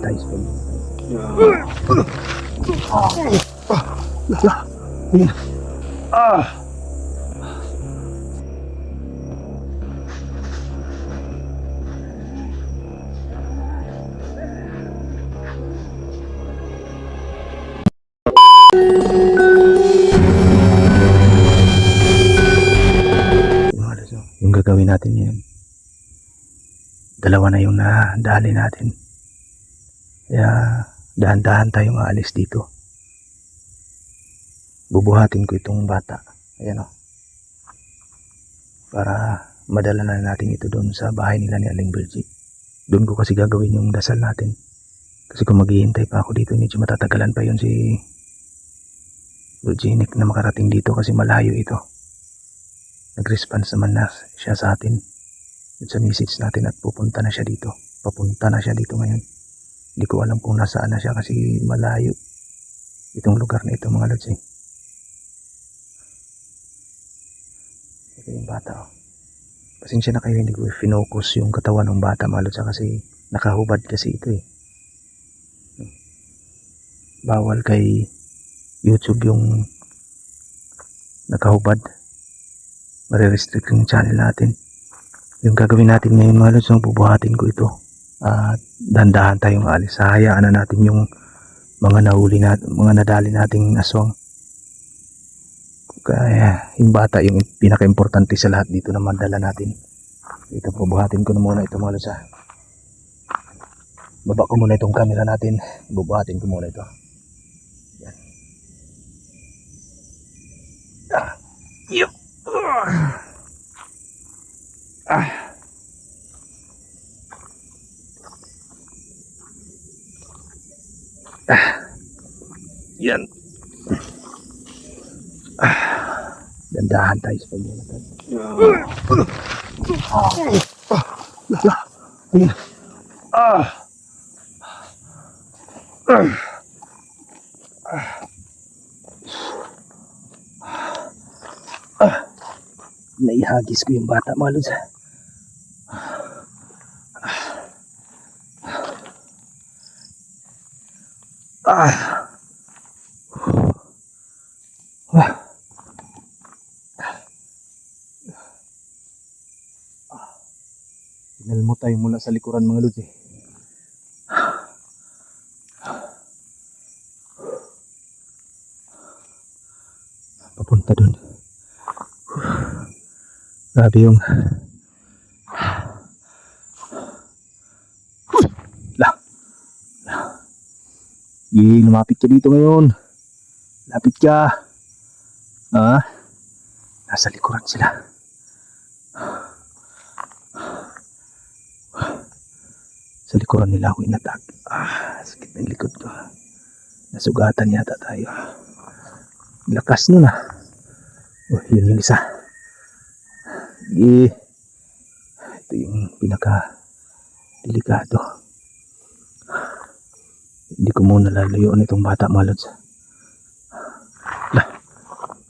tayo sa yung gagawin natin ngayon. Dalawa na yung nadali natin. Kaya dahan-dahan tayong aalis dito. Bubuhatin ko itong bata. Ayan o. Para madala na natin ito doon sa bahay nila ni Aling Virgie. Doon ko kasi gagawin yung dasal natin. Kasi kung maghihintay pa ako dito, medyo matatagalan pa yun si Virginie na makarating dito kasi malayo ito. Nag-response naman na siya sa atin sa message natin at pupunta na siya dito. Papunta na siya dito ngayon. Hindi ko alam kung nasaan na siya kasi malayo itong lugar na ito mga lods. Ito yung bata oh. Pasensya na kayo, hindi ko finokus yung katawan ng bata mga lods kasi nakahubad kasi ito eh. Bawal kay YouTube yung nakahubad. Marirestrict yung channel natin. Yung gagawin natin ngayon mga lods, bubuhatin ko ito at dandahan tayong alis. Hahayaan na natin yung mga nahuli natin, mga nadali nating aswang. Kaya yung bata yung pinaka-importante sa lahat dito na madala natin. Ito, bubuhatin ko na muna ito mga lods. Baba ko muna itong camera natin. Bubuhatin ko muna ito. Yan. Yup. Yan. Dandahan tayo sa pagbulatan. Naihagis ko yung bata mga lods. Tinalmo tayo mula sa likuran mga lods. Papunta dun. Grabe yung lumapit ka dito ngayon. Lapit ka. Nasa likuran sila. Sa likuran nila ako inatag. Sakit ng likod ko. Nasugatan yata tayo. Lakas nun yun yung isa. Ito yung pinaka delikado. Hindi ko muna lalayuan itong bata mga lods.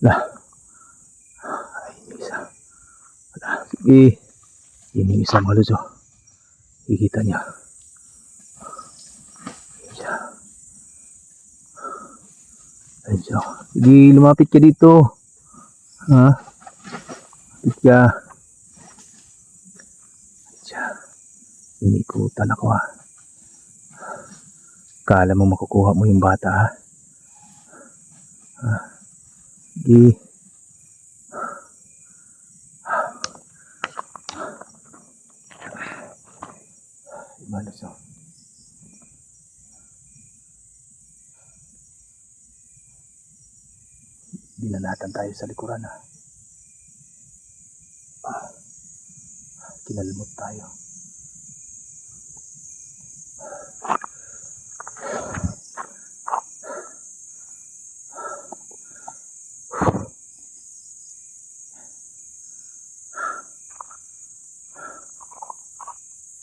Ay, yung isa. Sige. Yun yung isa mga lods. Kikita niya. Ayun siya. Sige, lumapit ka dito. Lumapit ka. Ayun siya. Inikutan ako Kala mo makukuha mo yung bata Sige. Ibalas Binalatan tayo sa likuran Kinalmot tayo.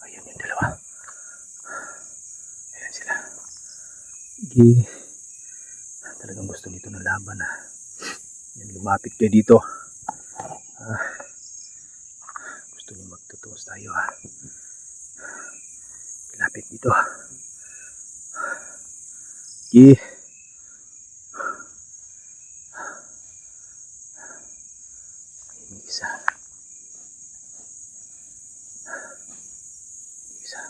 Ayun yung dalawa. Ayan sila. Sige. Talagang gusto nito ng laban Yan, lumapit kayo dito. Gusto niyo magtutuos tayo Lapit dito. Sige. May isa. Isa.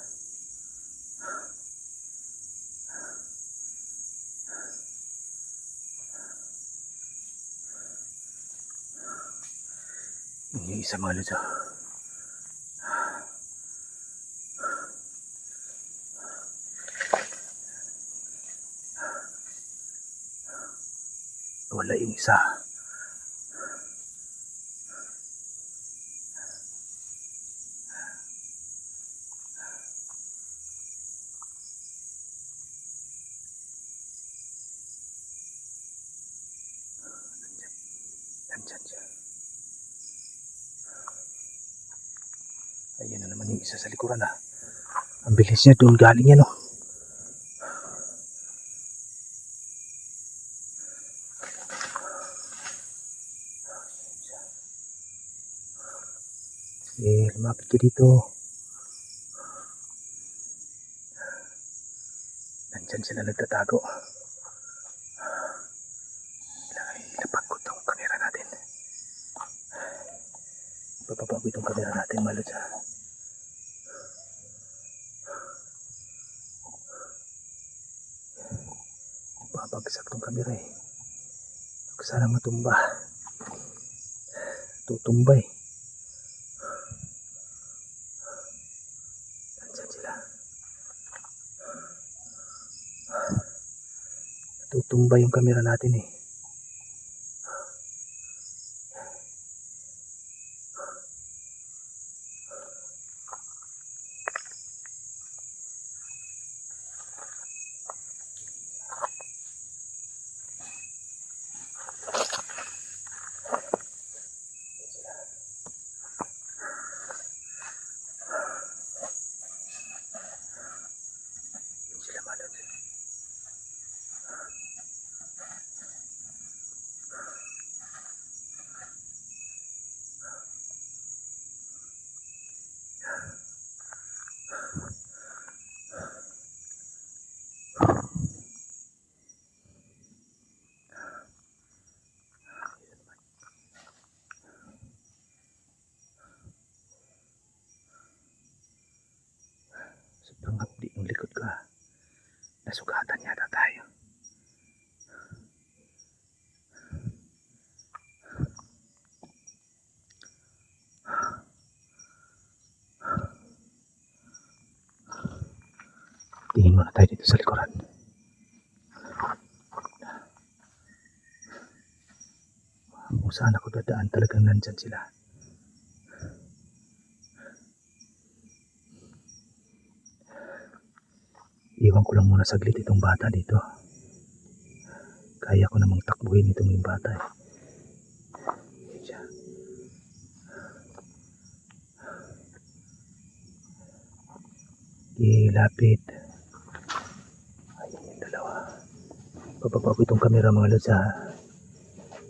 Yung isa mga lods. Wala yung isa. Nandyan siya. Ayan na naman yung isa sa likuran ah. Ang bilis niya, doon galing yan oh. Sige, lumapit ka dito. Nandyan sila nagtatago. Ilapag ko itong kamera natin. Bababa ko itong kamera natin, malod sa... Babagsak itong kamera eh. Huwag sana matumba. Tutumba eh. Nandyan sila. Tutumba yung kamera natin eh. Sila malod. Sobrang hapdi ng likod ko. Nasugatan yata tayo. Tingin muna tayo dito sa likuran. Kung saan ako dadaan, talagang nandyan sila. Iwan ko lang muna saglit itong bata dito. Kaya ko namang takbuhin itong yung bata eh. Siya. Ilapit. Ayun yung dalawa. Bababa ko itong kamera mga lods ha.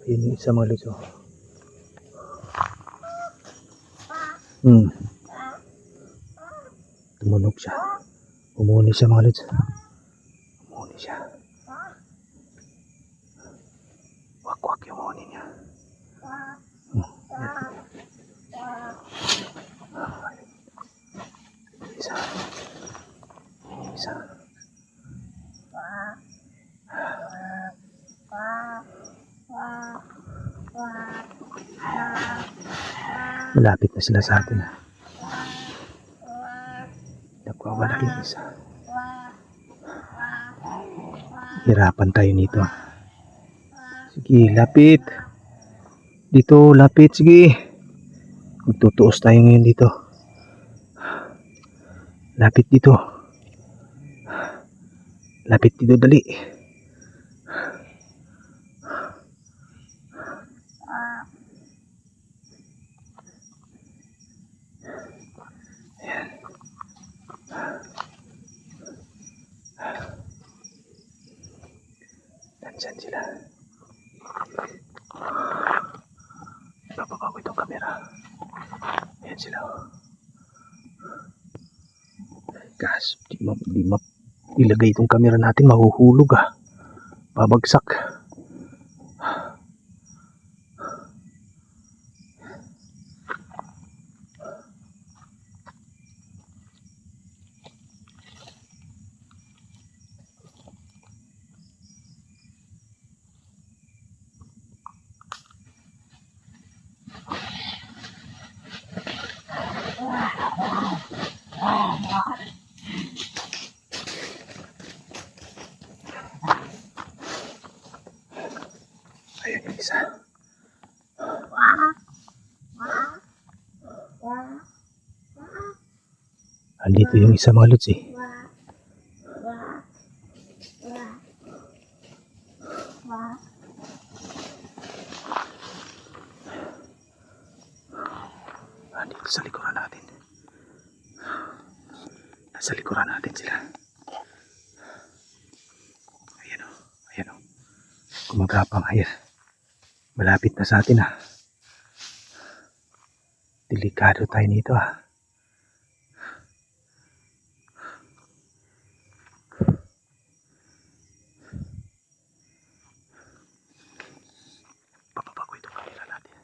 Ayun yung isa mga lods oh. Tumunog siya. Umuni siya mga lods. Umuni siya. Wak-wak yung umuni niya. Isa. Isa. Malapit na sila sa atin. Nagwawala yung isa. Hirapan tayo nito. Sige, lapit. Dito, lapit. Sige. Magtutuos tayo ngayon dito. Lapit dito. Lapit dito, dali. Ayan. Nandyan sila. Bababa ko itong kamera. Ayan sila. Gas, di ilagay itong kamera natin, mahuhulog ah. Babagsak. Ayan yung isa. Andito yung isa mga lods eh. Andito sa likuran natin. Nasa likuran natin sila. Ayan o. Ayan o. Gumagapang. Ayan. Malapit na sa atin ah. Delikado tayo nito ah. Bababa ko itong kamera natin.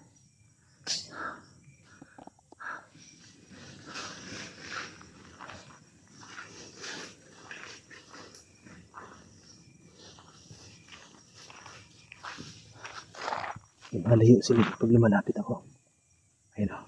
Malayo sila pag lumalapit ako. Ayun o.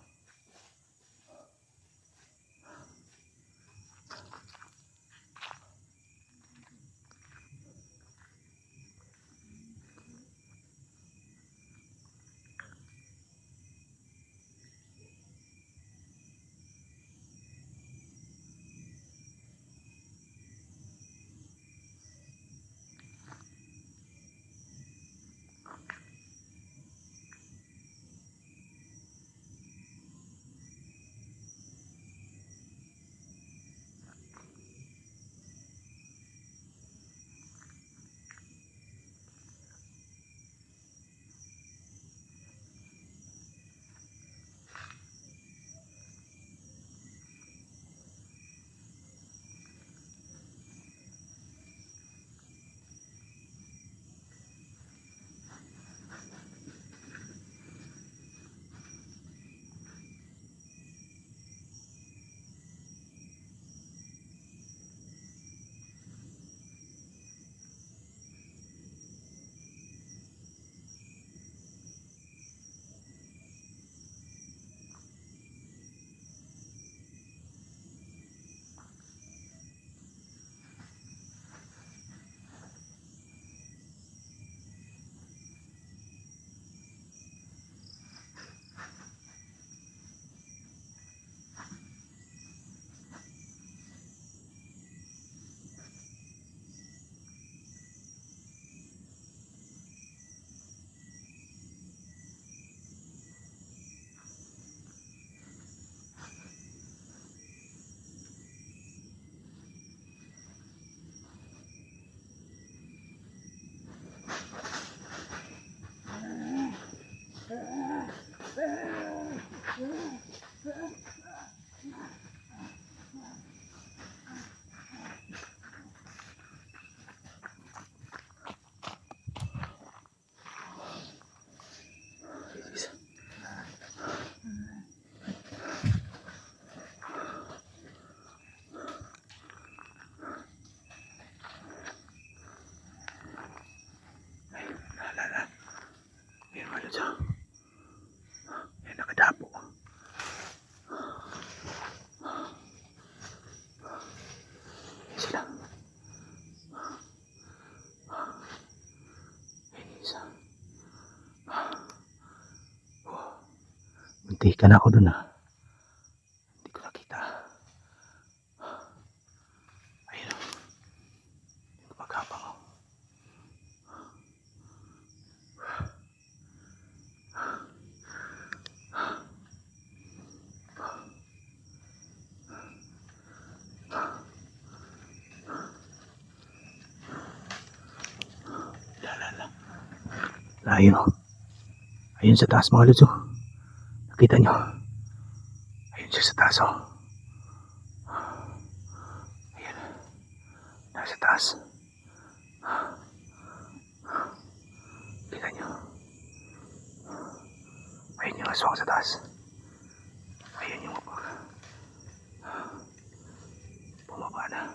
Muntikan ako dun ah. Hindi ko nakita. Ayun o. Gumagapang o. Ayun o. Ayun sa taas mga lods o. Nakita nyo? Ayun siya sa taas o. Ayun. Nasa taas. Tingnan nyo. Ayun yung aswang sa taas. Ayun yung bumaba na.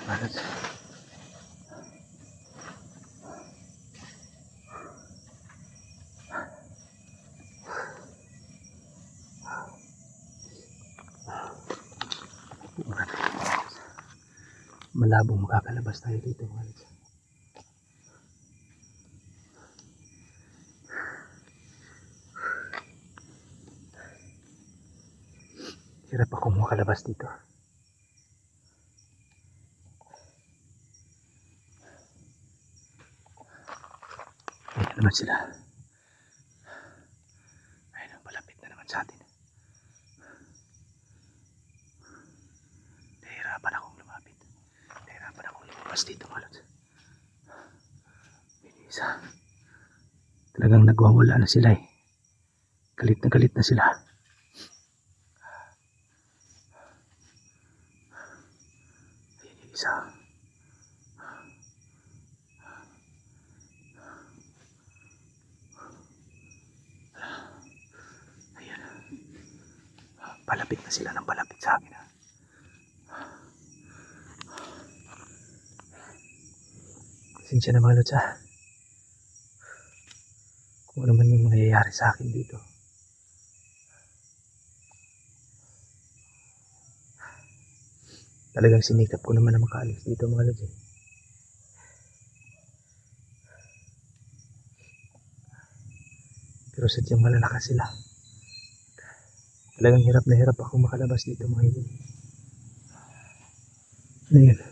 Malas. Malabong makakalabas tayo dito, malas. Hirap ako makalabas dito. Ayun naman sila. Ayun, palapit na naman sa atin. Nahihirapan akong lumapit. Nahihirapan akong lumabas dito, malas. Isa. Talagang nagwawala na sila eh. Galit na sila. Ayun yung isa. Ayan. Palapit na sila ng palapit sa akin. Pasensya na mga lods ha. Kung ano man yung nangyayari sa akin dito. Talagang sinikap ko naman na makaalis dito mga lods eh. Pero sadyang malalakas sila. Talagang hirap na hirap ako makalabas dito mga idol. Ayun.